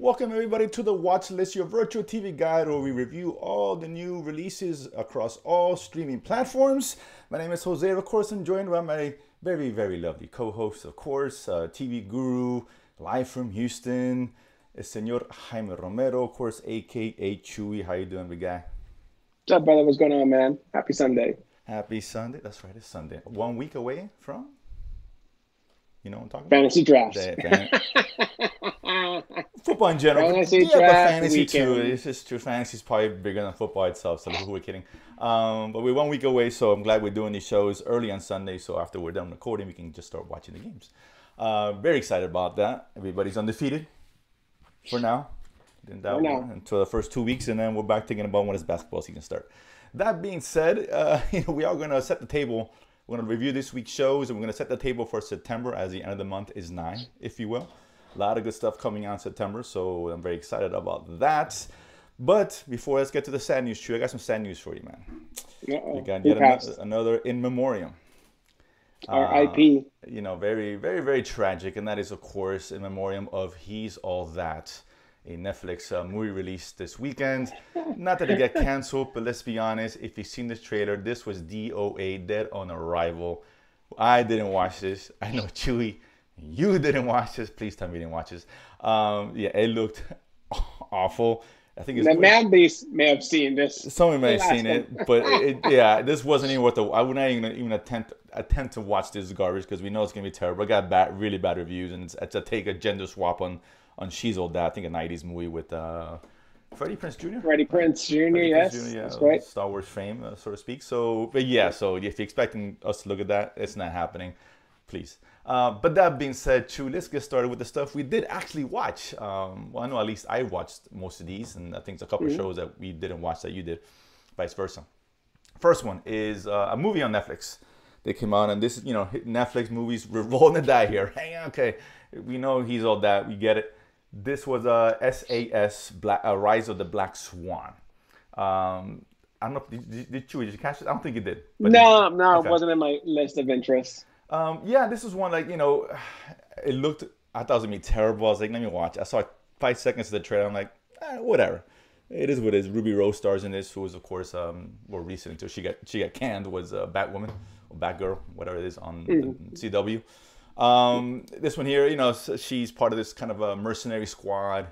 Welcome everybody to the Watchlist, your virtual TV guide where we review all the new releases across all streaming platforms. My name is Jose, of course, and joined by my very, very lovely co-host, of course, TV guru, live from Houston, Señor Jaime Romero, of course, aka Chewy. How you doing, big guy? What's up, brother? What's going on, man? Happy Sunday. Happy Sunday. That's right, it's Sunday. 1 week away from, you know what I'm talking about? Fantasy drafts. Football in general, Fantasy but draft fantasy too. weekend. It's just true. Fantasy is probably bigger than football itself. So who we're kidding? But we're 1 week away, so I'm glad we're doing these shows early on Sunday. So after we're done recording, we can just start watching the games. Very excited about that. Everybody's undefeated for now. Until the first 2 weeks, and then we're back thinking about when does basketball season start. That being said, we are going to set the table. We're going to review this week's shows, and we're going to set the table for September, as the end of the month is 9, if you will. A lot of good stuff coming out in September, so I'm very excited about that. But before let's get to the sad news, True, I got some sad news for you, man. You got yet another in memoriam. R.I.P. Very, very, very tragic, and that is, of course, in memoriam of He's All That, a Netflix movie released this weekend. Not that it got canceled, but let's be honest, if you've seen this trailer, this was DOA, Dead on Arrival. I didn't watch this. I know Chewy, you didn't watch this. Please tell me you didn't watch this. Yeah, it looked awful. I think The man base may have seen this. Someone may have seen it, but this wasn't even worth I would not even attempt to watch this garbage because we know it's gonna be terrible. It got really bad reviews, and it's a gender swap on She's All That. I think a '90s movie with Freddie Prinze Jr. Freddie Prinze Jr. Yes, Jr., that's right. Star Wars fame, so to speak. So if you're expecting us to look at that, it's not happening. Please. But that being said, Chew, let's get started with the stuff we did actually watch. Well, I know at least I watched most of these, and I think there's a couple of shows that we didn't watch that you did, vice versa. First one is a movie on Netflix. They came out, and this is, Netflix movies, we're rolling the die here. Hang on, okay. We know He's All That. We get it. This was SAS, Rise of the Black Swan. I don't know, did you catch it? I don't think you did. No, okay. It wasn't in my list of interests. This is one, it looked, I thought it was going to be terrible. I was like, let me watch. I saw 5 seconds of the trailer. I'm like, whatever. It is what it is. Ruby Rose stars in this, who was, of course, more recent until she got canned, was Batwoman, or Batgirl, whatever it is, on CW. This one here, she's part of this kind of a mercenary squad,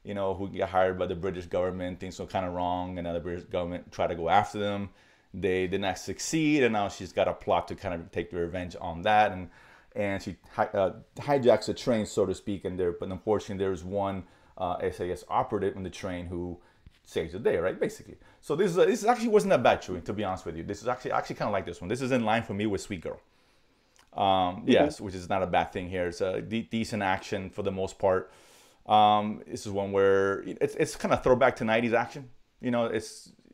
who get hired by the British government. Things go kind of wrong, and now the British government try to go after them. They did not succeed, and now she's got a plot to kind of take the revenge on that, and she hijacks a train, so to speak. But unfortunately, there's one SAS operative on the train who saves the day, right? Basically. So this actually wasn't that bad, Chewy, to be honest with you. This is actually kind of like this one. This is in line for me with Sweet Girl. Yes, which is not a bad thing here. It's a decent action for the most part. This is one where it's kind of throwback to 90s action.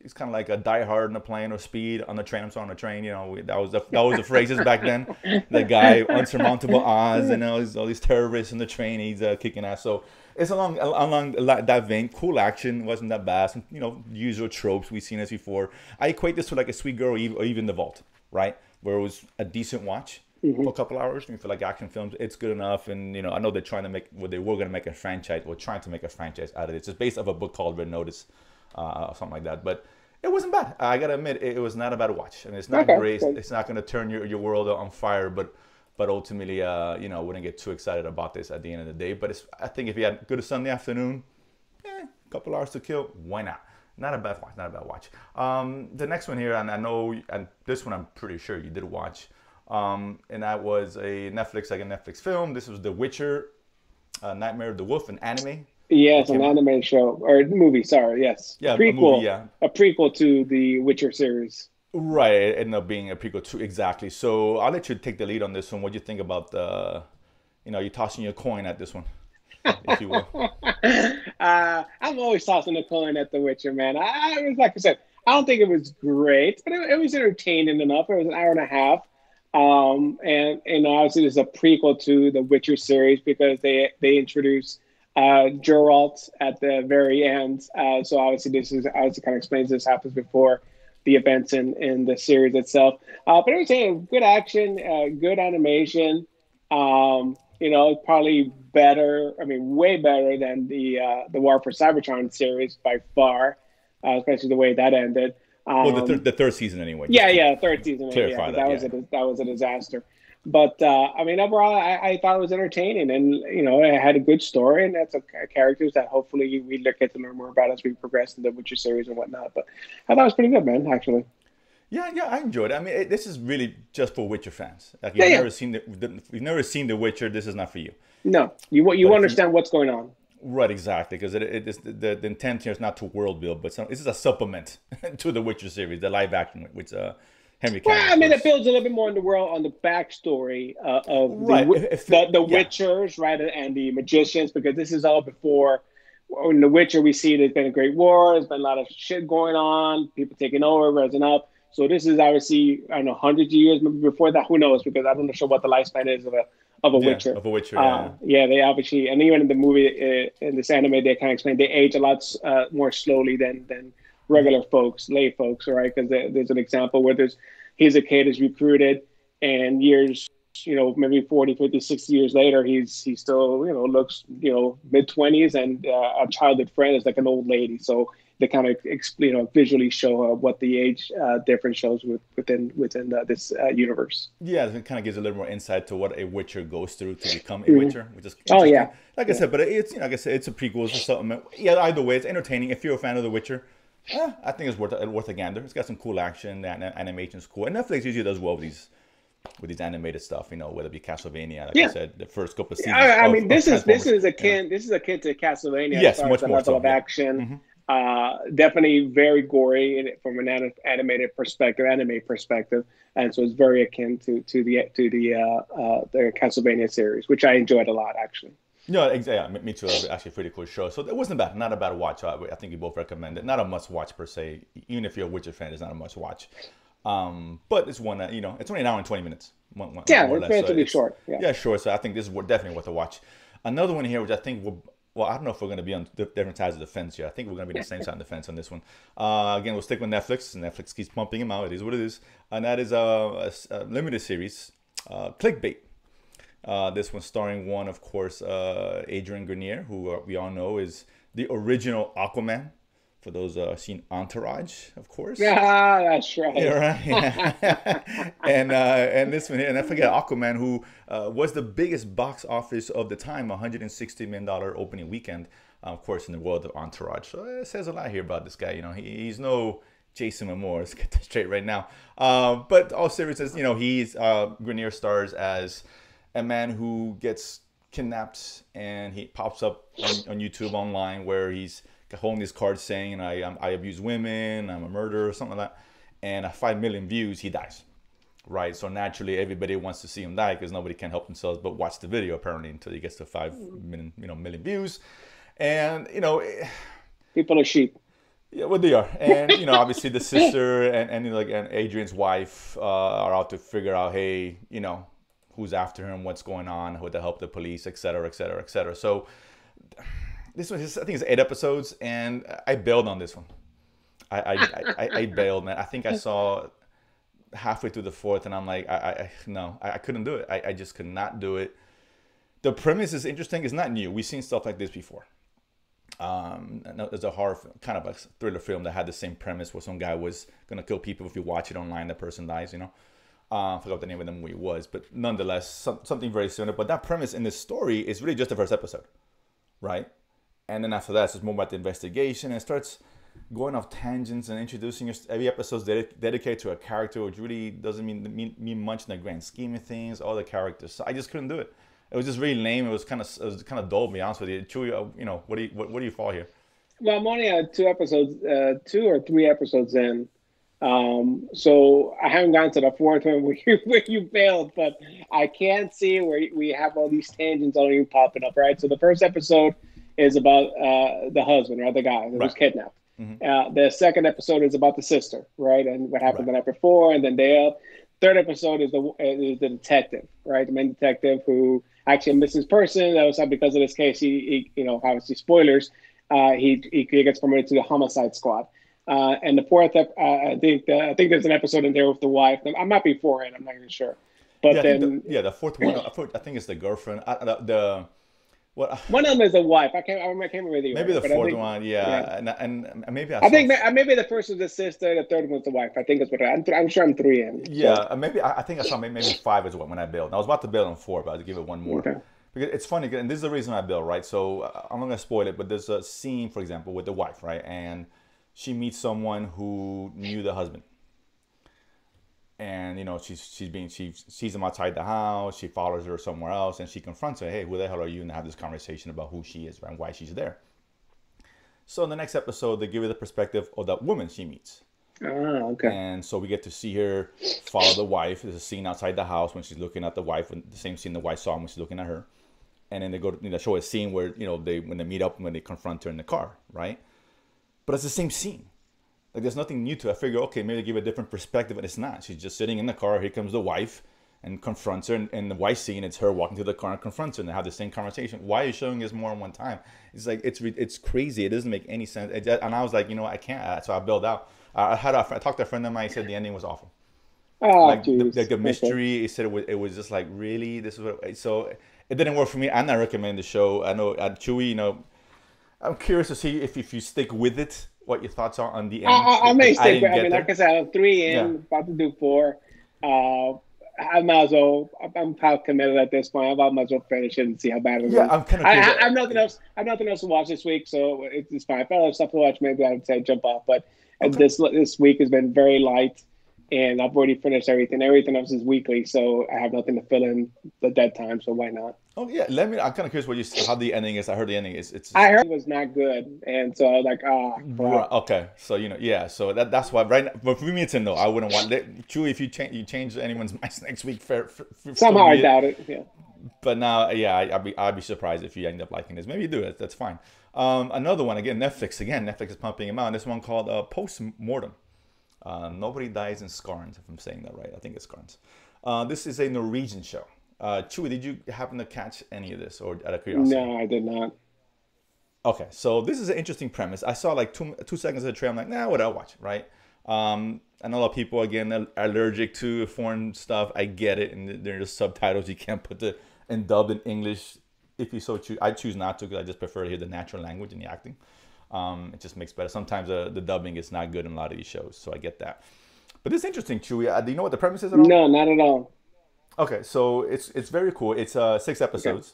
It's kind of like a Die Hard on a plane or Speed on the train. I'm sorry, on the train. That was the phrases back then. The guy, unsurmountable odds, and all these terrorists on the train. He's kicking ass. So it's along that vein. Cool action, wasn't that bad. Some, usual tropes, we've seen this before. I equate this to like a Sweet Girl or even The Vault, right? Where it was a decent watch for a couple hours. I mean, for like action films, it's good enough. And I know they're trying to make, they were going to make a franchise, or trying to make a franchise out of it. It's just based off a book called Red Notice. Something like that, but it wasn't bad. I gotta admit, it was not a bad watch. I mean, it's not great. Good. It's not gonna turn your world on fire, but ultimately, wouldn't get too excited about this at the end of the day. But I think if you had a good Sunday afternoon, a couple hours to kill, why not? Not a bad watch. The next one here, and I know, and this one I'm pretty sure you did watch, and that was a Netflix film. This was The Witcher, Nightmare of the Wolf, an anime. Yes, an anime show or movie. Sorry, yes, yeah, prequel, a movie, yeah, a prequel to the Witcher series. Right, it ended up being a prequel to exactly. So I'll let you take the lead on this one. What do you think about the, you're tossing your coin at this one, if you will. I'm always tossing a coin at The Witcher, man. I was, like I said, I don't think it was great, but it was entertaining enough. It was an hour and a half, and obviously it's a prequel to the Witcher series because they introduced Geralt at the very end. So obviously this is obviously kind of explains this happens before the events in the series itself. But I was saying good action, good animation. Probably better. I mean, way better than the War for Cybertron series by far, especially the way that ended. Well, the third season anyway. Yeah, yeah, third season. Yeah, clarify because that. that was a disaster. But I mean, overall, I thought it was entertaining, and it had a good story, and that's characters that hopefully we get to learn more about as we progress in the Witcher series and whatnot. But I thought it was pretty good, man. Actually. Yeah, I enjoyed it. I mean, this is really just for Witcher fans. Like Yeah, you've yeah. never seen you've never seen The Witcher. This is not for you. No, you But if you, understand what's going on. right, exactly, because it is the intent here is not to world build, but this is a supplement to the Witcher series, the live action with Henry Well, Cavill, I of mean, it course. builds a little bit more in the world on the backstory of Right. the Yeah. Witchers, right, and the magicians, because this is all before. In The Witcher, we see there's been a great war. There's been a lot of shit going on. People taking over, rising up. So this is obviously, I don't know, hundreds of years maybe before that. Who knows? Because I'm not sure what the lifespan is of a Yeah, Witcher. of a Witcher. Yeah. Yeah, they obviously, and even in the movie, in this anime, they kind of explain they age a lot more slowly than regular folks, lay folks, right? Because there's an example where he's a kid is recruited, and years, maybe 40, 50, 60 years later, he still, looks, mid-20s, and a childhood friend is like an old lady. So they kind of, visually show what the age difference shows within this universe. Yeah, it kind of gives a little more insight to what a Witcher goes through to become a Mhm. Witcher, which is Oh interesting. yeah, Like I yeah, said, but it's like I said, it's a prequel, it's a supplement. Yeah, either way, it's entertaining. If you're a fan of The Witcher, I think it's worth a gander. It's got some cool action, the animation's cool, and Netflix usually does well with these animated stuff. Whether it be Castlevania, like I yeah. said, the first couple of seasons I mean, of this Transformers. is akin to Castlevania as Yes, far as much the more level so. of Yeah. action. Definitely very gory from an animated perspective, anime perspective, and so it's very akin to the Castlevania series, which I enjoyed a lot actually. No, exactly. Yeah, me too. It was actually a pretty cool show. So it wasn't bad. Not a bad watch. I think we both recommend it. Not a must watch per se. Even if you're a Witcher fan, it's not a must watch. But it's one that it's only an hour and 20 minutes, Yeah, more or it's less. So relatively short. Yeah, yeah, sure. So I think this is definitely worth a watch. Another one here, which I think well, I don't know if we're going to be on different sides of the fence here. I think we're going to be on the same side of the fence on this one. Again, we'll stick with Netflix. Netflix keeps pumping them out. It is what it is. And that is a limited series, Clickbait. This one starring one, of course, Adrian Grenier, who we all know is the original Aquaman. For those seen Entourage, of course. yeah, that's right. Yeah, right. Yeah. And this one here, and I forget Aquaman, who was the biggest box office of the time, $160 million opening weekend, of course, in the world of Entourage. So it says a lot here about this guy. He's no Jason Momoa. Let's get that straight right now. But all seriousness, he's Grenier stars as a man who gets kidnapped, and he pops up on YouTube online where he's holding this card saying I abuse women, I'm a murderer, or something like that, and at 5 million views he dies, right? So naturally everybody wants to see him die because nobody can help themselves but watch the video apparently until he gets to 5 million views, and People are sheep. yeah, well they are, and obviously the sister and Adrian's wife are out to figure out, hey, who's after him, what's going on, with the help of the police, etc., etc., etc. So this one, I think it's 8 episodes, and I bailed on this one. I bailed, man. I think I saw halfway through the fourth, and I'm like, no, I couldn't do it. I just could not do it. The premise is interesting. It's not new. We've seen stuff like this before. There's a horror, kind of a thriller film that had the same premise, where some guy was gonna kill people. If you watch it online, the person dies. I forgot what the name of the movie was, but nonetheless, something very similar. But that premise in this story is really just the first episode, right? And then after that, it's just more about the investigation, and it starts going off tangents and introducing every episode dedicated to a character, which really doesn't mean much in the grand scheme of things. All the characters, so I just couldn't do it. It was just really lame. It was kind of dull, to be honest with you. Chewy, what do you fall here? Well, I'm only at 2 or 3 episodes in. So I haven't gotten to the fourth one where you failed, but I can see where we have all these tangents on you popping up, right? So the first episode is about the husband, right? The guy that was kidnapped. Mm-hmm. The second episode is about the sister, right? And what happened the night before, and then Dale. Third episode is the detective, right? The main detective who actually a missing person. That was because of this case. He obviously spoilers. He gets promoted to the homicide squad. And the fourth, I think there's an episode in there with the wife. I might be 4 in. I'm not even sure. But Yeah, I think then the fourth one. I think it's the girlfriend. The what? one of them is a wife. I can't remember the Maybe order, the but I fourth think one. yeah. Yeah, and maybe I I saw. think maybe the first was the sister, the third one's the wife. I think it's what I'm sure I'm three in. So Yeah, maybe I think I saw maybe five as well when I built. I was about to build on four, but I'd give it one more. okay. Because it's funny, and this is the reason I built, right? So I'm not gonna spoil it, but there's a scene, for example, with the wife, right? And she meets someone who knew the husband, and she sees him outside the house. She follows her somewhere else, and she confronts her. Hey, who the hell are you? And they have this conversation about who she is, right, and why she's there. So in the next episode, they give her the perspective of that woman she meets. Ah, okay. And so we get to see her follow the wife. There's a scene outside the house when she's looking at the wife, the same scene the wife saw when she's looking at her. And then they go to show a scene where when they meet up, when they confront her in the car, right? But it's the same scene. Like there's nothing new to it. I figure, okay, maybe give a different perspective, and it's not. She's just sitting in the car. Here comes the wife, and confronts her. And the wife scene, it's her walking to the car and confronts her, and they have the same conversation. Why are you showing us more than one time? It's like it's crazy. It doesn't make any sense. And I was like, I can't. So I bailed out. I talked to a friend of mine. He said the ending was awful. Oh, Like geez. the mystery. Okay. He said it was just like, really, this is what. So it didn't work for me. I'm not recommending the show. I know Chewy. I'm curious to see if you stick with it, what your thoughts are on the end. I may Because I stick with. didn't I get mean, there. like I said, I'm three Yeah. in, about to do four. I might as well. I'm kind of committed at this point. I might as well finish it and see how bad it Yeah, is. I'm kind of curious. I have nothing else. I have nothing else to watch this week, so it's fine. If I have stuff to watch, maybe I would say jump off. But Okay. this week has been very light, and I've already finished everything. Everything else is weekly, so I have nothing to fill in the dead time. So why not? Oh yeah, I'm kind of curious how the ending is. I heard the ending is it's I heard it was not good, and so I was like, crap. right. Okay, so yeah, so that's why right now, but for me it's a no. I wouldn't want that. True, if you change anyone's mind next week, so Somehow I be it. doubt it. Yeah. But now, yeah, I'd be surprised if you end up liking this. Maybe you do it. That's fine. Another one again, Netflix. Again, Netflix is pumping them out. This one called Postmortem. Nobody dies in Scarns, if I'm saying that right. I think it's Scarns. This is a Norwegian show. Chewy, did you happen to catch any of this, or out of curiosity? No, I did not. Okay, so this is an interesting premise. I saw like two seconds of the trailer. I'm like, nah, what I'll watch, right? I know a lot of people again are allergic to foreign stuff. I get it, and there are just subtitles you can't put and dubbed in English if you so choose. I choose not to because I just prefer to hear the natural language and the acting. It just makes better. Sometimes the dubbing is not good in a lot of these shows, so I get that. But it's interesting, Chewy. Do you know what the premise is at all? No, not at all. Okay, so it's very cool. It's 6 Okay. episodes.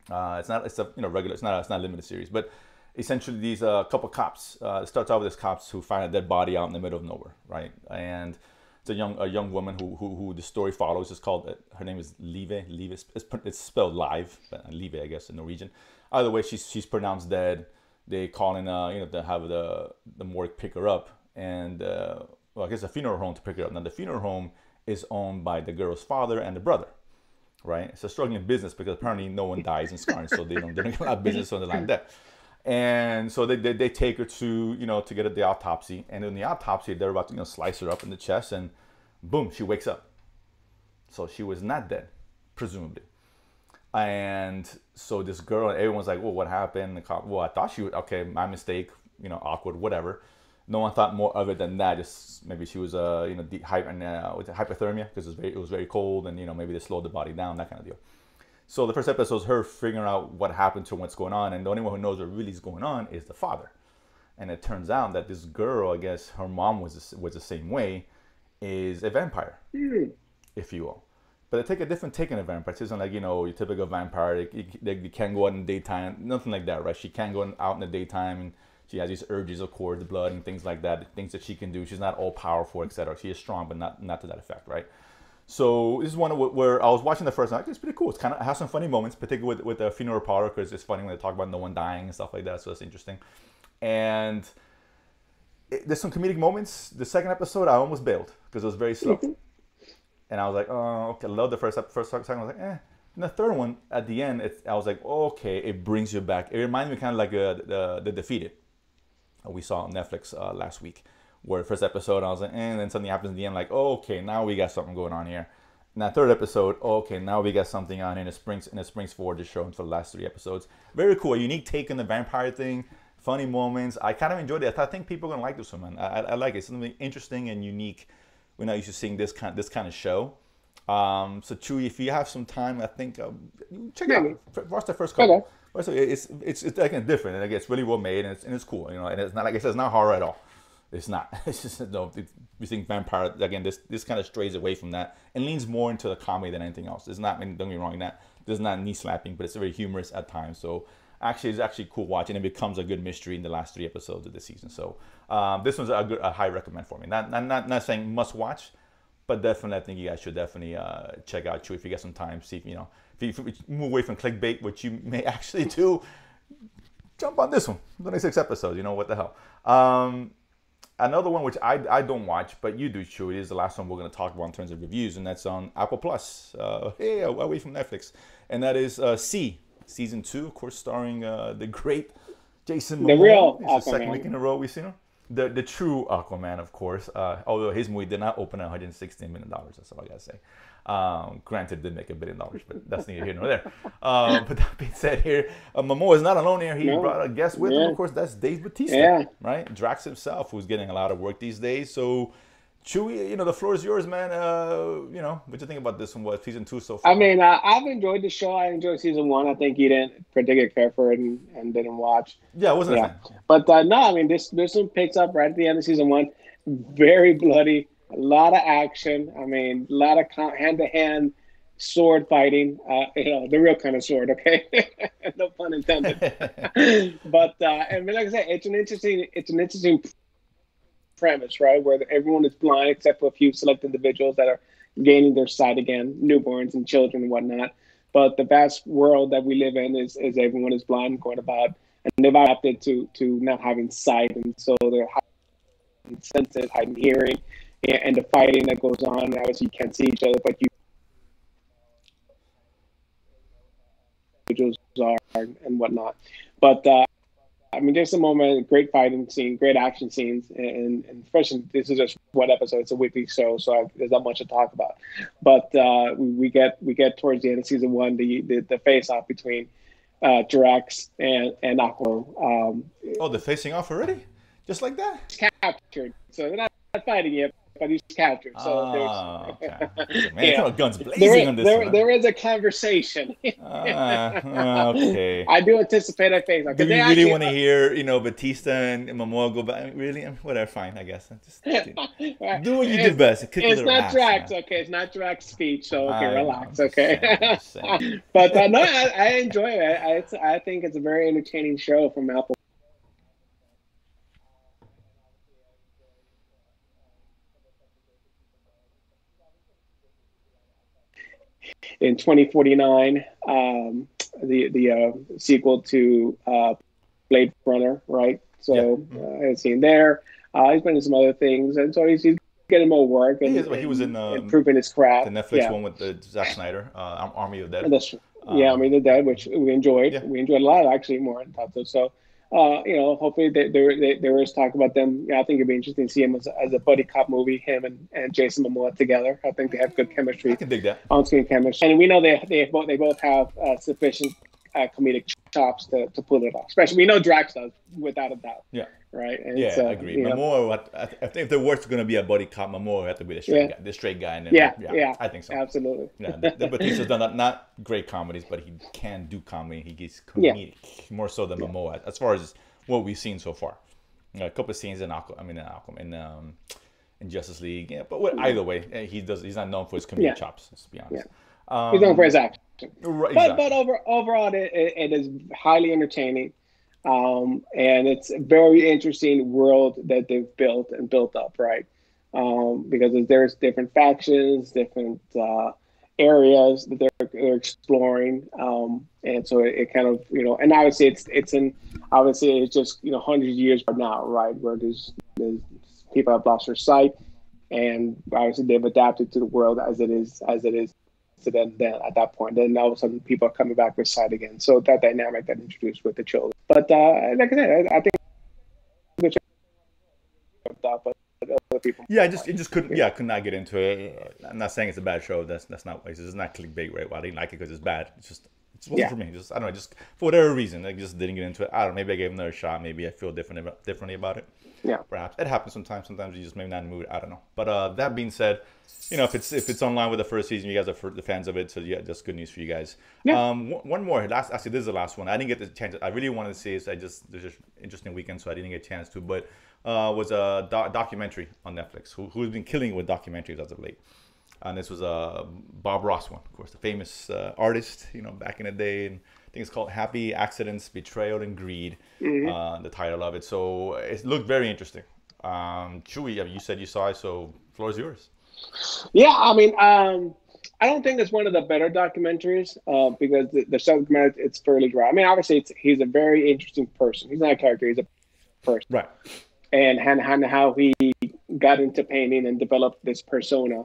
It's a regular. It's not a limited series, but essentially these couple cops. It starts off with these cops who find a dead body out in the middle of nowhere, right? And it's a young woman who the story follows. It's called her name is Live. Live it's spelled live, but Live I guess in Norwegian. Either way, she's pronounced dead. They call in to have the morgue pick her up, and well, I guess a funeral home to pick her up. Now the funeral home is owned by the girl's father and the brother, right? It's a struggling business because apparently no one dies in Scarnes, so they don't get a lot of business on the line there. And so they take her to to get the autopsy, and in the autopsy they're about to slice her up in the chest, and boom, she wakes up. So she was not dead, presumably. And so this girl, and everyone's like, well, what happened? The cop, well, I thought she was okay, my mistake, awkward, whatever. No one thought more of it than that. Just maybe she was deep hypothermia because it was very cold, and maybe they slowed the body down, that kind of deal. So the first episode is her figuring out what happened to her, what's going on, and the only one who knows what really is going on is the father. And it turns out that this girl, I guess her mom was the same way, is a vampire, if you will. But they take a different take on a vampire. It isn't like your typical vampire. They can't go out in the daytime, nothing like that, right? She can't go out in the daytime, and she has these urges, of course, the blood and things like that, things that she can do. She's not all powerful, etc. She is strong, but not to that effect, right? So this is one where I was watching the first night. It's pretty cool. It has some funny moments, particularly with the funeral parlor, because it's funny when they talk about no one dying and stuff like that. So that's interesting. And there's some comedic moments. The second episode, I almost bailed because it was very slow. And I was like, oh, okay. I love the first second. I was like, eh. And the third one, at the end, I was like, okay, it brings you back. It reminded me kind of like the Defeated we saw on Netflix last week, where the first episode I was like, and then something happens at the end, like, oh, okay, now we got something going on here. And that third episode, oh, okay, now we got something on here, and it springs forward the show for the last 3 episodes. Very cool, a unique take on the vampire thing, funny moments. I kind of enjoyed it. I think people are gonna like this one, man. I like it. It's something interesting and unique. We're not used to seeing this kind of show. So Chewy, if you have some time, I think check it Maybe. out. Watch the first Okay. couple. So it's again different, and it's really well made, and it's cool, you know. And it's not, like I said, it's not horror at all. It's not. It's just no. We think vampire again. This kind of strays away from that and leans more into the comedy than anything else. It's not. I mean, don't get me wrong. That there's not knee slapping, but it's very humorous at times. So actually, it's actually cool watching. It becomes a good mystery in the last 3 episodes of the season. So this one's a high recommend for me. Not saying must watch, but definitely I think you guys should definitely check out Chewy if you get some time. See if if you move away from clickbait, which you may actually do. Jump on this one. The next 6 episodes. You know what the hell. Another one which I don't watch, but you do, Chewy, is the last one we're going to talk about in terms of reviews, and that's on Apple Plus. Hey, away from Netflix, and that is C season 2, of course, starring the great Jason Momoa. The real It's the second Aquaman. week in a row we've seen him. The true Aquaman, of course. Although his movie did not open at $116 million, that's all I gotta say. Granted, did make $1 billion, but that's neither here nor there. But that being said, here Momoa is not alone here. He brought a guest with him. Of course, that's Dave Bautista, right? Drax himself, who's getting a lot of work these days. So, Chewy, the floor is yours, man. What you think about this one? What season 2 so far? I mean, I've enjoyed the show. I enjoyed season 1. I think you didn't particularly care for it and didn't watch. Yeah, I wasn't a fan. But no, I mean, this one picks up right at the end of season 1. Very bloody, a lot of action. I mean, a lot of hand-to-hand sword fighting. The real kind of sword, okay? No pun intended. But I mean, like I said, it's an interesting premise, right? Where everyone is blind except for a few select individuals that are gaining their sight again, newborns and children and whatnot. But the vast world that we live in is everyone is blind going about, and they've adapted to not having sight, and so they're heightened senses, heightened hearing, and the fighting that goes on. Obviously, you can't see each other, but you individuals are and whatnot. But I mean, there's some moment, great fighting scene, great action scenes, and especially this is just one episode. It's a weekly show, so there's not much to talk about. But we get towards the end of season 1 the face off between Drax and Aquaman. They're facing off already, just like that. He's captured, so they're not fighting yet, but he's captured. So okay. Man, guns blazing on this one. There is a conversation. Okay. I do anticipate a face off. Do you really want to hear, Batista and Momoa go back? Really? Whatever, fine, I guess. Just do what you do best. It's not Drax, man. Okay? It's not Drax's speech, so okay, relax, okay? But no, I enjoy it. I think it's a very entertaining show from Apple. In 2049, the sequel to Blade Runner, right? So I've seen there. He's been in some other things, and so he's getting more work. And he was in improving his craft. The Netflix one with Zack Snyder, Army of the Dead. Army of the Dead, which we enjoyed. Yeah. We enjoyed a lot, actually, more than thought so. So, hopefully there is talk about them. I think it'd be interesting to see him as a buddy cop movie, him and Jason Momoa together. I think they have good chemistry. I can dig that. On-screen chemistry. And we know they both have sufficient comedic chops to pull it off. Especially, we know Drax does, without a doubt. Yeah. Right? And I agree. Momoa, I think if there was going to be a buddy cop, Momoa would have to be the straight guy. And then, I think so. Absolutely. Yeah, the Batista's done not great comedies, but he can do comedy. He gets comedic more so than Momoa, as far as what we've seen so far. A couple of scenes in Justice League. Yeah, but either way, he's not known for his comedic chops. Let's be honest. He's known for his action. Right, but overall, it is highly entertaining. And it's a very interesting world that they've built up, right? Because there's different factions, different areas that they're exploring, and so it kind of and obviously it's just hundreds of years from now, right? Where there's people have lost their sight, and obviously they've adapted to the world as it is. So then at that point, then all of a sudden people are coming back with sight again. So that dynamic that introduced with the children. But like I said, I think but other people. Yeah, it just couldn't. Yeah, could not get into it. I'm not saying it's a bad show. That's not. It's not clickbait, right? Well, I didn't like it because it's bad. It's just It wasn't for me. Just I don't know. Just for whatever reason, I just didn't get into it. I don't know. Maybe I gave it another shot. Maybe I feel differently about it. Yeah. Perhaps it happens sometimes. Sometimes you just maybe not in the mood. I don't know. But that being said, if it's online with the first season, you guys are the fans of it. So yeah, that's good news for you guys. Yeah. One more. Actually, this is the last one. I didn't get the chance. I really wanted to see it. There's just interesting weekend, so I didn't get a chance to. But was a documentary on Netflix. Who's been killing it with documentaries as of late. And this was a Bob Ross one, of course, the famous artist, back in the day. And I think it's called Happy Accidents, Betrayal, and Greed, the title of it. So it looked very interesting. Chewy, you said you saw it, so the floor is yours. Yeah, I mean, I don't think it's one of the better documentaries because the subject matter, it's fairly dry. I mean, obviously, he's a very interesting person. He's not a character, he's a person. Right. And how he got into painting and developed this persona.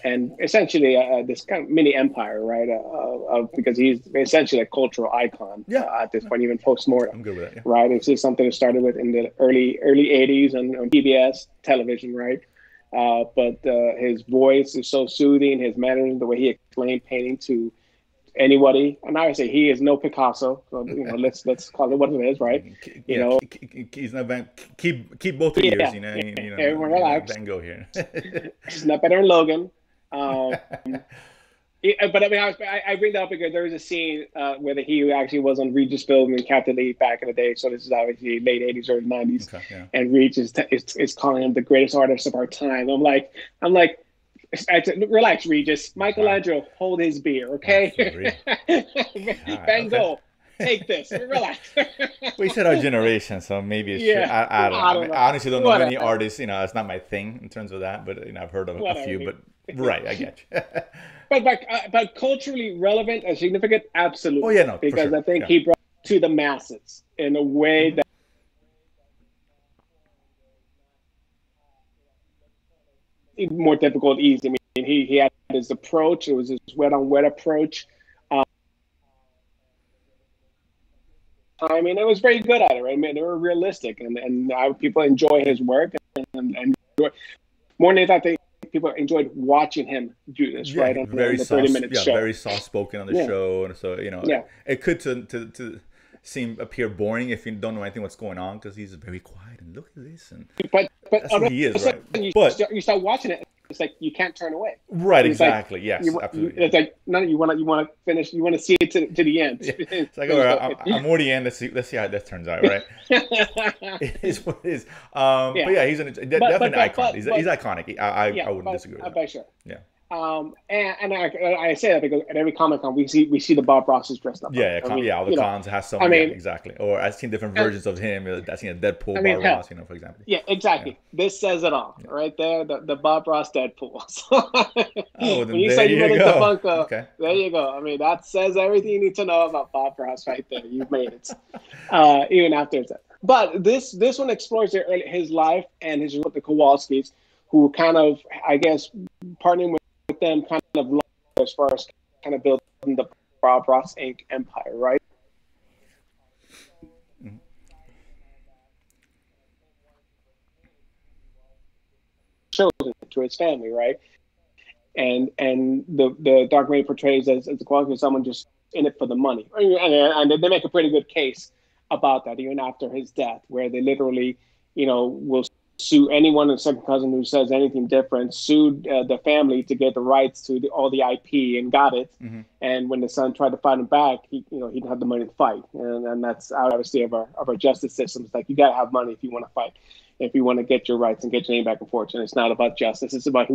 And essentially this kind of mini empire, right? Because he's essentially a cultural icon at this point, even Postmortem. I'm good with that, yeah. Right? This is something that started with in the early 80s on PBS television, right? But his voice is so soothing, his mannerism, the way he explained painting to anybody, and I would say he is no Picasso. So let's call it what it is, right? He's not keep both of yours. Everyone relax. Van Gogh here. He's not better than Logan. But I mean, I bring that up because there was a scene where he actually was on Regis film in Captain Lee back in the day. So this is obviously late 80s, early 90s, and Regis is calling him the greatest artist of our time. I'm like. Relax, Regis. Michelangelo, hold his beer, okay? Van Gogh, take this. Relax. We said our generation, so maybe it's true. I don't know. I honestly don't know many artists. It's not my thing in terms of that, but I've heard of a few. But right, I get you. but culturally relevant and significant, absolutely. Oh yeah, no, because I think he brought it to the masses in a way that. More difficult, easy. I mean, he had his approach. It was his wet-on-wet approach. I mean, it was very good at it, right? I mean, they were realistic, and people enjoy his work, and more than I think people enjoyed watching him do this, right? On very the 30-minute show. Very soft-spoken on the show, and so it could to appear boring if you don't know anything what's going on because he's very quiet and look at this and that's who he is, right? You start watching it, it's like you can't turn away. Right, exactly. Yes, absolutely. It's like no, you want to finish. You want to see it to the end. Yeah. It's like, all right, I'm already in. Let's see how this turns out, right? It is what it is. But yeah, he's definitely an icon. He's iconic. I wouldn't disagree with that. Sure. Yeah. And I say that because at every Comic-Con we see the Bob Rosses dressed up. All the cons has some. Exactly. Or I've seen different versions of him. I've seen a Deadpool Bob Ross, for example. Yeah, exactly. Yeah. This says it all, right there. The Bob Ross Deadpool. When you say you went into Funko, there you go. I mean, that says everything you need to know about Bob Ross right there. You've made it. Even after it's that. But this one explores his life and his with the Kowalskis, who kind of, I guess, partnering with them kind of as far as kind of building the Bob Ross Inc. empire, right? Mm-hmm. Children to his family, right? And the documentary portrays as the quality of someone just in it for the money, and they make a pretty good case about that even after his death, where they literally, will sue anyone and second cousin who says anything different, sued the family to get the rights to all the IP and got it. Mm-hmm. And when the son tried to fight him back, he didn't have the money to fight. And that's obviously of our justice system. It's like, you got to have money if you want to fight, if you want to get your rights and get your name back and forth. And it's not about justice. It's about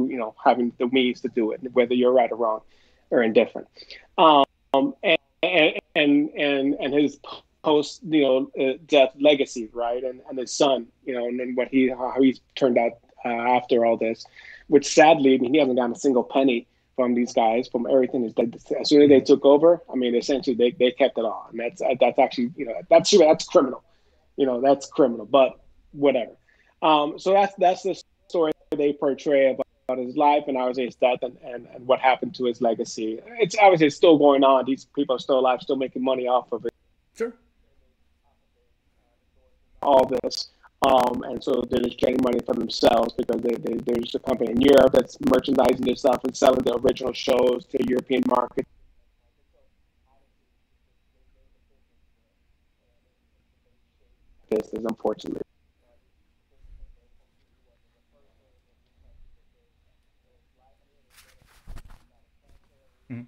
having the means to do it, whether you're right or wrong or indifferent. And his post death legacy, right, and his son, and then how he's turned out after all this, which sadly, he hasn't gotten a single penny from these guys, from everything. As soon as they took over, essentially they kept it all, and that's actually that's criminal, that's criminal, but whatever. So that's the story they portray about his life and obviously his death and what happened to his legacy. It's obviously still going on. These people are still alive, still making money off of it. Sure. All this, and so they're just getting money for themselves because there's a company in Europe that's merchandising this stuff and selling the original shows to the European market. business, unfortunately. Mhm.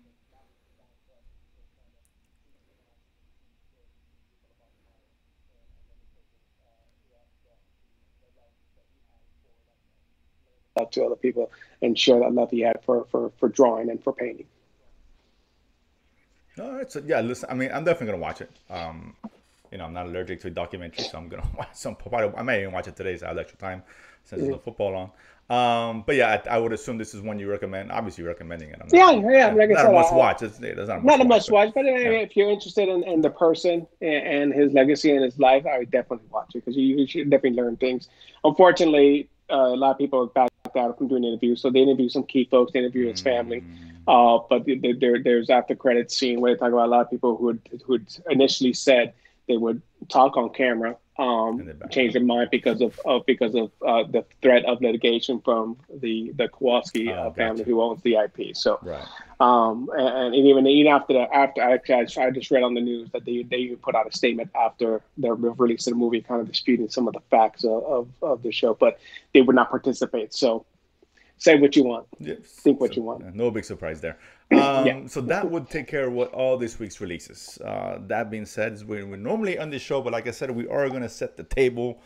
Love to other people and share that love he had for drawing and for painting. All right, so yeah, listen. I mean, I'm definitely gonna watch it. I'm not allergic to a documentary, so I'm gonna watch some. I might even watch it today, so I have extra time since there's no football on. But yeah, I would assume this is one you recommend. Obviously, you're recommending it. I'm not, Yeah. Like I not a said, must watch. It's not a not a must must watch, watch, but yeah. if you're interested in the person and his legacy and his life, I would definitely watch it because you should definitely learn things. Unfortunately, a lot of people have backed out from doing interviews, so they interview some key folks, they interview his family. But there's after credits scene where they talk about a lot of people who'd initially said they would talk on camera, change their mind because of the threat of litigation from the Kowalski family Gotcha. who owns the IP. So, Right. and even after actually, I just read on the news that they put out a statement after the release of the movie, kind of disputing some of the facts of the show, but they would not participate. So, say what you want, Yes. think what So, you want. no big surprise there. Yeah. So that would take care of what all this week's releases. That being said, we're normally on this show, but like I said, we are going to set the table.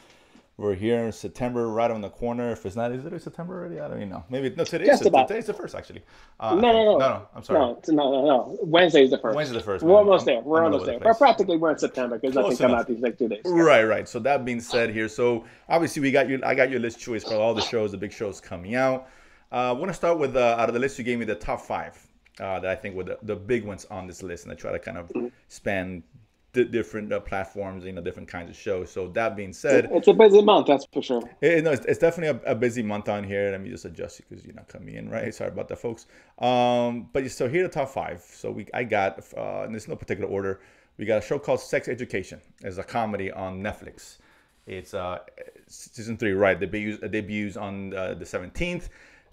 We're here in September, right on the corner. If it's not, is it September already? I don't even know. Maybe no. Just about. Today's the first, actually. No. I'm sorry. No. Wednesday's the first. Wednesday's the first. We're Man. almost there. We're I'm all almost over there. the But place. practically we're in September because nothing Close come enough. out these next 2 days. Right. So that being said, here, so obviously I got your list choice for all the shows, the big shows coming out. I want to start with out of the list you gave me, the top 5 that I think were the big ones on this list, and I try to kind of span the different platforms, different kinds of shows. So that being said, It's a busy month, that's for sure. it's definitely a busy month on here. Let me just adjust it because you're not coming in, right? Sorry about that, folks. But so here are the top 5. So I got, and there's no particular order. We got a show called Sex Education. It's a comedy on Netflix. It's season 3, right? Debuts on the 17th.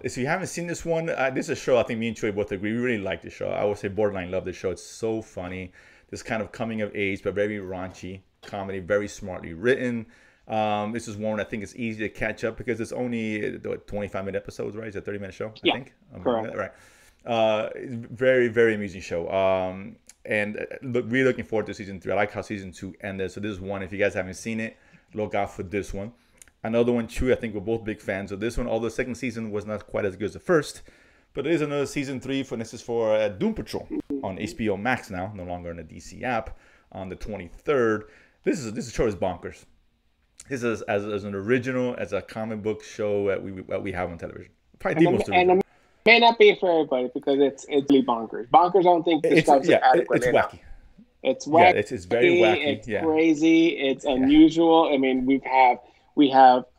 So you haven't seen this one, this is a show I think me and Troy both agree. We really like the show. I would say borderline love the show. It's so funny. This kind of coming of age, but very raunchy comedy, very smartly written. This is one I think it's easy to catch up because it's only 25-minute episodes, right? It's a 30-minute show, I think. Correct. Right. Very, very amusing show. And really looking forward to season 3. I like how season 2 ended. So this is one, if you guys haven't seen it, look out for this one. Another one, too, I think we're both big fans of this one, although the second season was not quite as good as the first. But there is another season 3 this is for Doom Patrol on HBO Max now, no longer on the DC app, on the 23rd. This show is bonkers. This is as an original, as a comic book show that we have on television. Probably the most original. And it may not be for everybody because it's really bonkers. Bonkers, I don't think describes it adequately. It's wacky. It's wacky. Yeah, it's very wacky. It's crazy. It's unusual. I mean, we have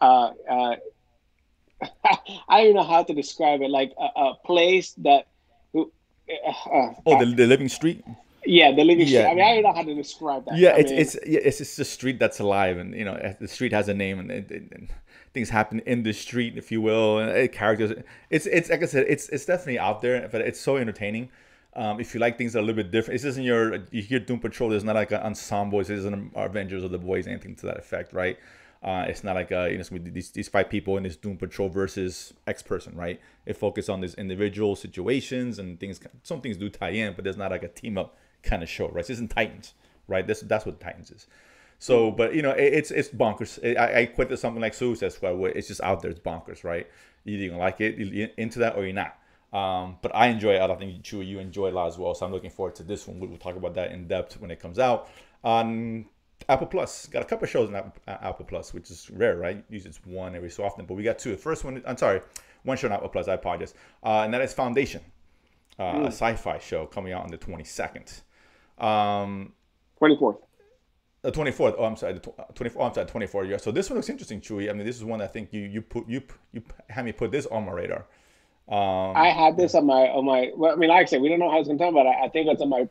I don't even know how to describe it. Like a place that. The Living Street. Yeah, the Living Street. I mean, I don't know how to describe that. Yeah, it's just a street that's alive, and the street has a name, and things happen in the street, if you will, and characters. It's like I said, it's definitely out there, but it's so entertaining. If you like things that are a little bit different, this isn't you hear Doom Patrol. There's not like an ensemble. This isn't Avengers or the Boys, anything to that effect, right? It's not like it's gonna be these 5 people in this Doom Patrol versus X person, right? It focuses on these individual situations and things. Some things do tie in, but there's not like a team up kind of show, right? This isn't Titans, right? That's what Titans is. So, but it's bonkers. I quit to something like Suicide Squad where it's just out there. It's bonkers, right? Either you're gonna like it, you're into that, or you're not. But I enjoy it. I think Chewy, you enjoy it a lot as well. So I'm looking forward to this one. We'll talk about that in depth when it comes out. On Apple Plus, got a couple of shows on Apple Plus, which is rare, right? Usually it's one every so often, but we got 2. The first one, I'm sorry, one show on Apple Plus. I apologize. And that is Foundation, a sci-fi show coming out on the 22nd. 24th. The 24th. Oh, I'm sorry. The 24th. Oh, I'm sorry. 24th. Yeah. So this one looks interesting, Chewy. I mean, this is one I think you had me put this on my radar. I had this on my. Well, I mean, like I said, we don't know how it's going to turn, but I think it's on my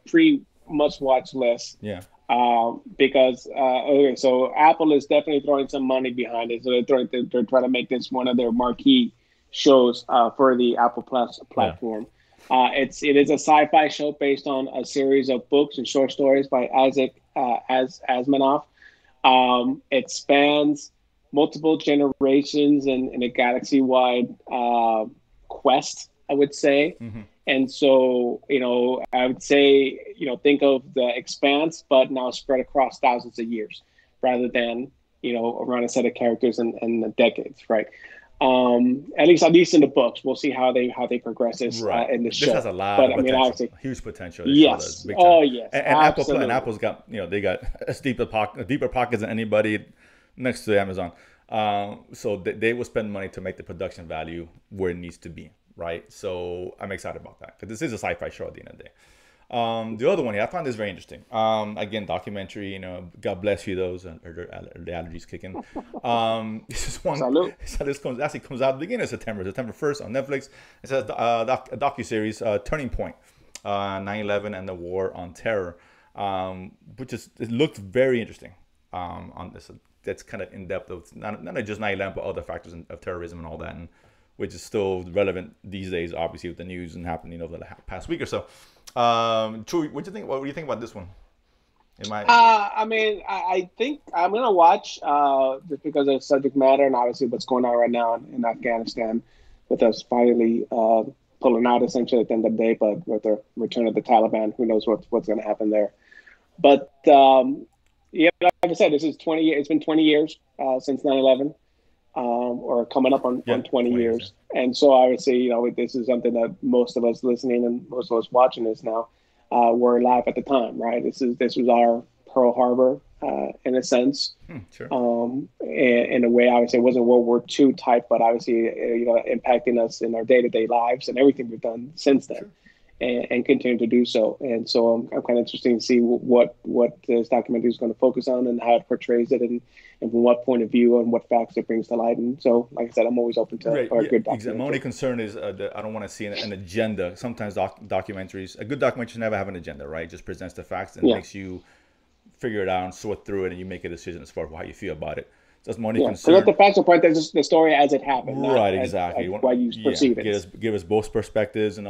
must-watch list. Yeah. Because okay, so Apple is definitely throwing some money behind it. So they're trying to make this one of their marquee shows for the Apple Plus platform. Yeah. It is a sci-fi show based on a series of books and short stories by Isaac Asimov. It spans multiple generations and a galaxy-wide quest, I would say. Mm-hmm. And so, I would say, think of the Expanse, but now spread across thousands of years rather than, around a set of characters and the decades, right? At least in the books, we'll see how they progress this Right. in the This show. has a lot But of I mean, potential, obviously, huge potential. This show does, yes, big time. oh yes, And absolutely. Apple's got, they got as deeper pockets than anybody next to Amazon. So they will spend money to make the production value where it needs to be, right? So I'm excited about that because this is a sci-fi show at the end of the day. The other one here, I found this very interesting. Again, documentary, God bless you, those, the allergies kicking. This is one, Salute. so this comes out at the beginning of September 1st on Netflix. It says a docuseries, Turning Point, 9/11 and the War on Terror, it looked very interesting on this. That's kind of in depth of not just 9/11, but other factors of terrorism and all that, and which is still relevant these days, obviously, with the news and happening over the past week or so. True, what do you think? What do you think about this one? I mean, I think I'm gonna watch just because of the subject matter and obviously what's going on right now in Afghanistan, with us finally pulling out essentially at the end of the day, but with the return of the Taliban, who knows what's going to happen there. But yeah, like I said, this is 20 years. It's been 20 years since 9/11, or coming up on 20 years. And so obviously, this is something that most of us listening and most of us watching this now were alive at the time, right? This was our Pearl Harbor in a sense. Sure. In a way, obviously, it wasn't World War II type, but obviously, impacting us in our day-to-day lives and everything we've done since then. Sure. And continue to do so. And so I'm kind of interested to see what this documentary is going to focus on and how it portrays it and from what point of view and what facts it brings to light. And so, like I said, I'm always open to a good documentary. Exactly. My only concern is that I don't want to see an agenda. Sometimes documentaries, a good documentary never have an agenda, right? It just presents the facts and makes you figure it out and sort through it, and you make a decision as far as how you feel about it. So that's my only concern. So let the factual part, that's just the story as it happened. Right, exactly. Why you perceive it. Give us both perspectives, and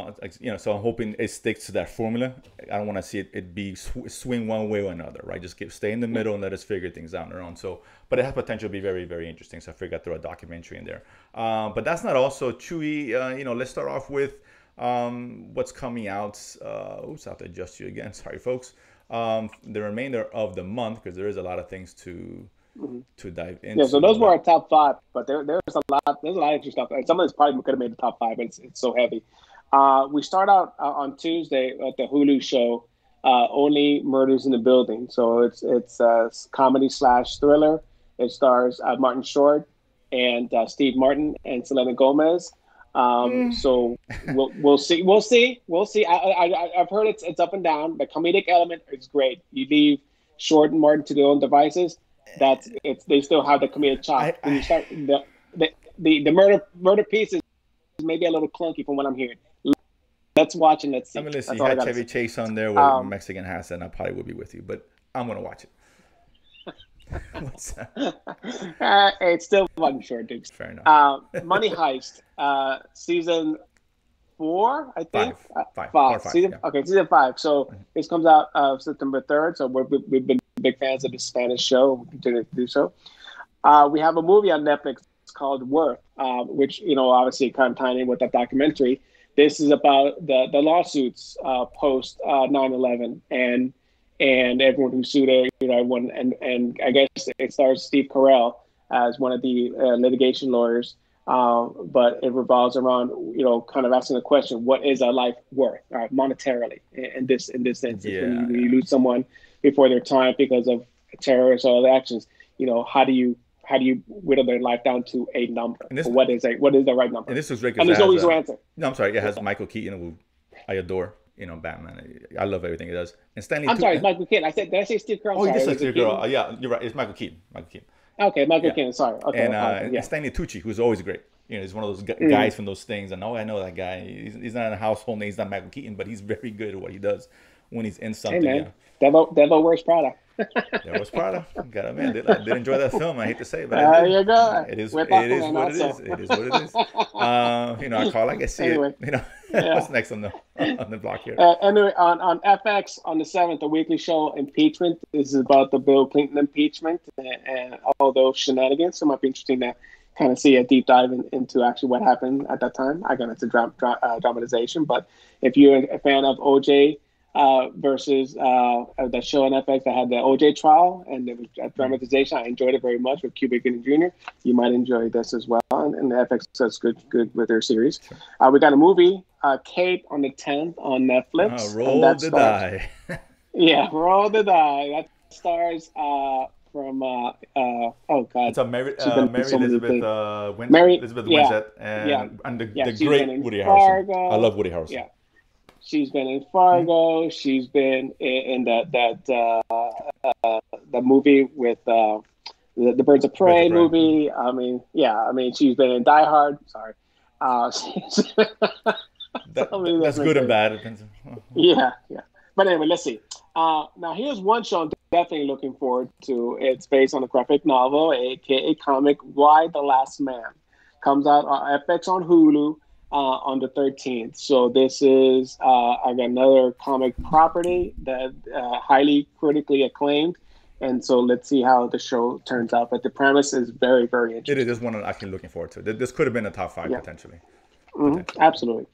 so I'm hoping it sticks to that formula. I don't want to see it be swing one way or another, right? Just stay in the middle and let us figure things out on our own. So, but it has potential to be very, very interesting. So I figured I'd throw a documentary in there. But that's not also Chewy. Let's start off with what's coming out. I have to adjust you again. Sorry, folks. The remainder of the month, because there is a lot of things to dive into. Yeah, so those were our top 5, but there's a lot of interesting stuff. And some of this probably could have made the top 5, but it's so heavy. We start out on Tuesday at the Hulu show, Only Murders in the Building. So it's a comedy / thriller. It stars Martin Short and Steve Martin and Selena Gomez. So we'll see. I've heard it's up and down. The comedic element is great. You leave Short and Martin to their own devices. They still have the comedic chop. When you start the murder piece is maybe a little clunky from what I'm hearing. Let's watch and let's see. I mean, listen, you had Chevy Chase on there with a Mexican hat, and I probably would be with you, but I'm gonna watch it. What's that? It's still Martin Short, dude. Fair enough. Money Heist, season 4, I think. 5. Season 5. So this comes out September 3rd. So we've been big fans of the Spanish show. We continue to do so. We have a movie on Netflix called Worth, which obviously kind of tying in with that documentary. This is about the lawsuits post 9/11 and everyone who sued everyone, and I guess it stars Steve Carell as one of the litigation lawyers. But it revolves around, kind of asking the question, what is a life worth, monetarily in this instance? Yeah. When you lose someone before their time because of terrorist or other actions, how do you whittle their life down to a number? What is the right number? And this was great. And there's no easy answer. No, I'm sorry. It has Michael Keaton, who I adore. Batman. I love everything he does. And Stanley. I'm sorry, it's Michael Keaton. Did I say Steve Carell? Oh, you just said Steve Carell. Yeah, you're right. It's Michael Keaton. Okay, Michael Keaton. Sorry. Okay. And Stanley Tucci, who's always great. He's one of those guys from those things. And I know that guy. He's not a household name. He's not Michael Keaton, but he's very good at what he does. when he's in Hey something. Yeah. man, Devil Wears Prada. There was Prada. Gotta admit, I did enjoy that film. I hate to say it, but I There did. you go. It is. With It is Aquaman what it is. also. It is what it is. I call it like I see Anyway, it. yeah. What's next on the block here? Anyway, on FX on the 7th, the weekly show Impeachment. This is about the Bill Clinton impeachment and all those shenanigans. So it might be interesting to kind of see a deep dive into actually what happened at that time. Again, it's a dramatization, but if you're a fan of OJ versus the show on FX that had the OJ trial and it was a dramatization, I enjoyed it very much with Cuba Gooding Jr. You might enjoy this as well, and the FX does good with their series. Sure. We got a movie, Kate, on the 10th on Netflix, and Roll that the stars. die. Yeah, roll the die. That stars from oh god, It's a Mary, she's been in Mary so many Elizabeth things. Mary Mary, Elizabeth yeah, Winstead yeah, and yeah. the She's been great in Woody Harrelson. I Fargo. love Woody Harrelson. Yeah, she's been in Hmm? Fargo. She's been in the movie with the Birds of Birds of Prey Prey. Hmm. movie. I mean, yeah, I mean, she's been in Die Hard. Sorry, so many That's different good and things. bad. Depends. Yeah, yeah. But anyway, let's see. Now, here's one show I'm definitely looking forward to. It's based on a graphic novel, aka comic, Why the Last Man. Comes out on FX on Hulu on the 13th. So this is again another comic property that highly critically acclaimed. And so let's see how the show turns out. But the premise is very, very It interesting. is one I'm actually looking forward to. This could have been a top five Yeah. potentially. Mm-hmm. Potentially. Absolutely.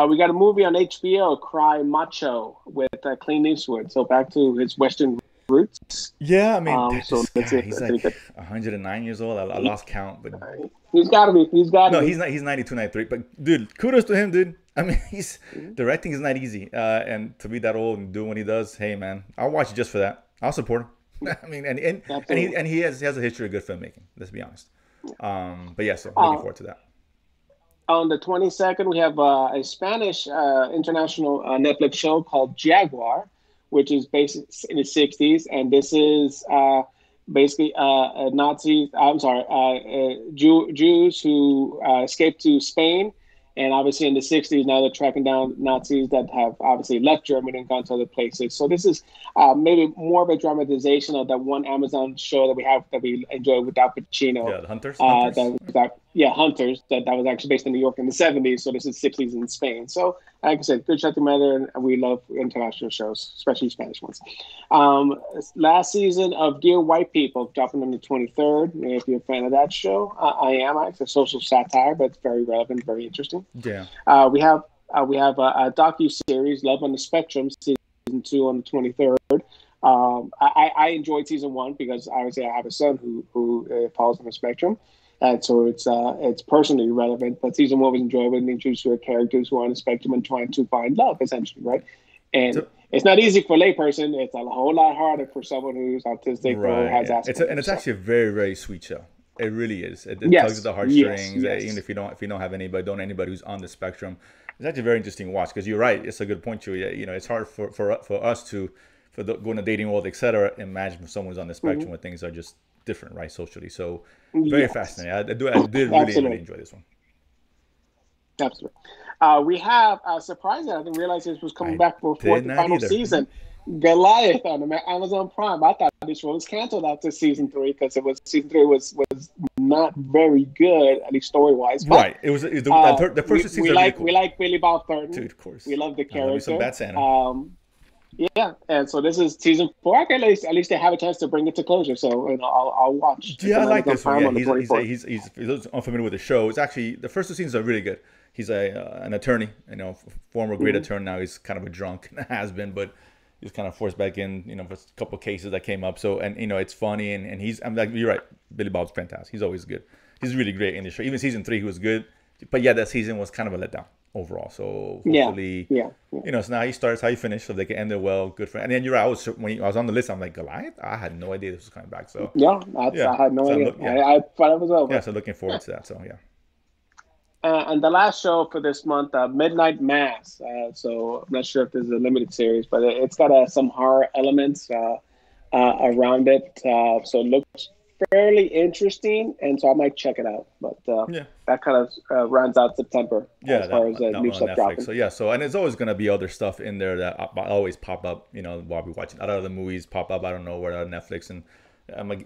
We got a movie on HBO, Cry Macho, with Clint Eastwood. So back to his Western roots. Yeah, I mean, So this let's see guy, if he's that's like any good. 109 years old. I lost count, but He's got to be. He's got to no, be. he's not. He's 92, 93. But dude, kudos to him, dude. I mean, he's Mm-hmm. directing is not easy, and to be that old and do what he does, hey man, I'll watch it just for that. I'll support him. I mean, Absolutely. he has a history of good filmmaking. Let's be honest. But yeah, so looking Uh, forward to that. on the 22nd, we have a Spanish international Netflix show called Jaguar, which is based in the 60s. And this is basically Nazis, I'm sorry, Jews who escaped to Spain. And obviously in the 60s, now they're tracking down Nazis that have obviously left Germany and gone to other places. So this is maybe more of a dramatization of that one Amazon show that we enjoy with Al Pacino. Yeah, the Hunters, That Hunters. was that, yeah, Hunters. That was actually based in New York in the 70s. So this is 60s in Spain. So like I said, good subject matter, and we love international shows, especially Spanish ones. Last season of Dear White People dropping on the 23rd. If you're a fan of that show, I am. It's a social satire, but it's very relevant, very interesting. Yeah. We have a docu series, Love on the Spectrum, season 2 on the 23rd. I enjoyed season 1 because obviously I have a son who falls on the spectrum, and so it's personally relevant. But season 1 was enjoyable and introduced to characters who are on the spectrum and trying to find love, essentially, right? And So it's not easy for a layperson. It's a whole lot harder for someone who's autistic or right, has yeah. Asperger's. It's So actually a very very sweet show. It really is. It tugs at yes, the yes, heartstrings. Even yes. if you don't have anybody, don't anybody who's on the spectrum. It's actually very interesting to watch because you're right. It's a good point, Chewy. It's hard for us to go in the dating world, etc. Imagine someone who's on the spectrum Hmm. where things are just different, right, socially. So very Yes, fascinating. I did really really absolutely. enjoy this one. Absolutely. We have surprisingly, I didn't realize this was coming I back for a did fourth and not final either. season. Goliath on Amazon Prime. I thought this show was canceled after season 3 because season 3 was not very good, at least story wise. But Right. The first two we seasons are really like cool, Billy Bob Thornton. dude. Of course, We love the I love me some character. Bad Santa. Yeah, and so this is season 4. Okay, at least they have a chance to bring it to closure. So I'll watch. It's Yeah, I on like Amazon this one. Prime Yeah, on the 24th. for those unfamiliar with the show. It's actually the first two seasons are really good. He's an attorney, former great Hmm. attorney. Now he's kind of a drunk has been, but he's kind of forced back in, for a couple of cases that came up. So and it's funny and I'm like you're right. Billy Bob's fantastic. He's always good. He's really great in the show. Even season 3, he was good, but yeah, that season was kind of a letdown overall. So Yeah, hopefully. yeah, yeah. So now he starts how you finish, so they can end it well. Good for. And then you're right. When I was on the list, I'm like Goliath. I had no idea this was coming back. So Yeah, yeah, I had no so idea. yeah, I thought it was yeah. over. So looking forward to that. So yeah, And the last show for this month, Midnight Mass. So I'm not sure if this is a limited series, but it's got some horror elements around it. So it looks fairly interesting, and so I might check it out. But Yeah. that kind of runs out September Yeah, as far as that new one on stuff Netflix. dropping. So yeah, so and there's always gonna be other stuff in there that always pop up. You know, while we're watching other movies pop up. I don't know where on Netflix, and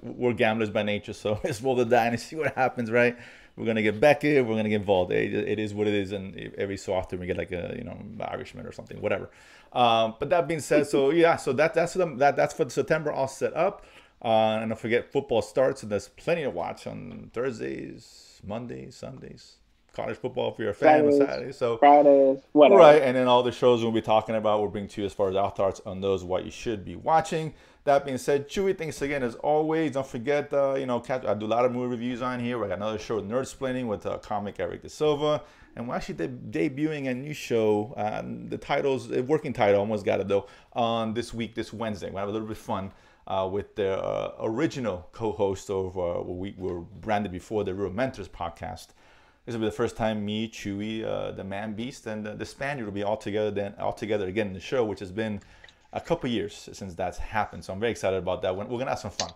we're gamblers by nature, so let's roll the die and see what happens. Right? We're gonna get Beckett. We're gonna get involved. It is what it is, and every so often we get like a Irishman or something, whatever. But that being said, so yeah, so that's for September all set up. And don't forget, football starts, and there's plenty to watch on Thursdays, Mondays, Sundays. College football for your fan on Saturday. So Fridays, whatever. Right, and then all the shows we'll be talking about, we'll bring to you as far as our thoughts on those, what you should be watching. That being said, Chewy, thanks again as always. Don't forget, I do a lot of movie reviews on here. We got another show, Nerdsplaining, with comic Eric De Silva. And we're actually debuting a new show. The title's, a working title, almost got it though, on this Wednesday. We'll have a little bit of fun with the original co-host of what we were branded before, the Real Mentors podcast. This will be the first time me, Chewy, the Man Beast, and the Spaniard will be all together again in the show, which has been a couple years since that's happened. So I'm very excited about that one. We're gonna have some fun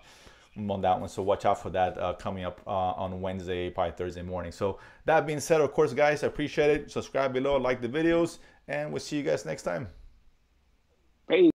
on that one, so watch out for that coming up on Wednesday, probably Thursday morning. So that being said, of course, guys, I appreciate it. Subscribe below, like the videos, and we'll see you guys next time. Peace.